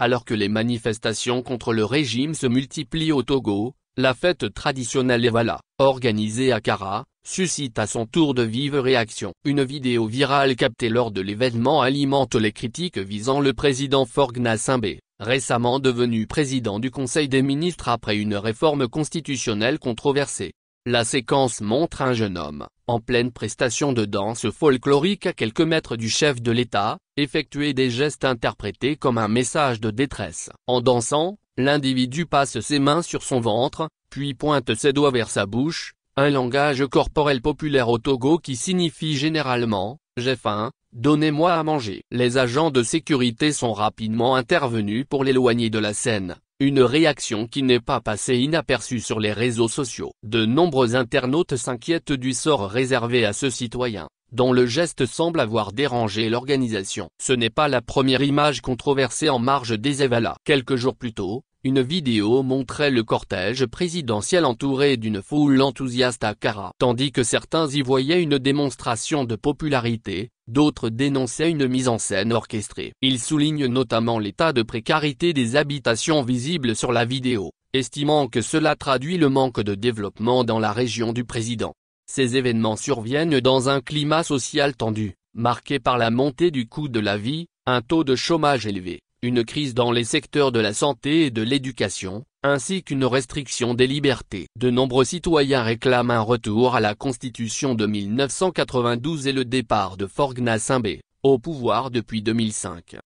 Alors que les manifestations contre le régime se multiplient au Togo, la fête traditionnelle Evala, organisée à Kara, suscite à son tour de vives réactions. Une vidéo virale captée lors de l'événement alimente les critiques visant le président Faure Gnassingbé, récemment devenu président du Conseil des ministres après une réforme constitutionnelle controversée. La séquence montre un jeune homme, en pleine prestation de danse folklorique à quelques mètres du chef de l'État, effectuer des gestes interprétés comme un message de détresse. En dansant, l'individu passe ses mains sur son ventre, puis pointe ses doigts vers sa bouche, un langage corporel populaire au Togo qui signifie généralement « j'ai faim, donnez-moi à manger ». Les agents de sécurité sont rapidement intervenus pour l'éloigner de la scène. Une réaction qui n'est pas passée inaperçue sur les réseaux sociaux. De nombreux internautes s'inquiètent du sort réservé à ce citoyen, dont le geste semble avoir dérangé l'organisation. Ce n'est pas la première image controversée en marge des Evala. Quelques jours plus tôt, une vidéo montrait le cortège présidentiel entouré d'une foule enthousiaste à Kara. Tandis que certains y voyaient une démonstration de popularité, d'autres dénonçaient une mise en scène orchestrée. Ils soulignent notamment l'état de précarité des habitations visibles sur la vidéo, estimant que cela traduit le manque de développement dans la région du président. Ces événements surviennent dans un climat social tendu, marqué par la montée du coût de la vie, un taux de chômage élevé, une crise dans les secteurs de la santé et de l'éducation, ainsi qu'une restriction des libertés. De nombreux citoyens réclament un retour à la Constitution de 1992 et le départ de Faure Gnassingbé, au pouvoir depuis 2005.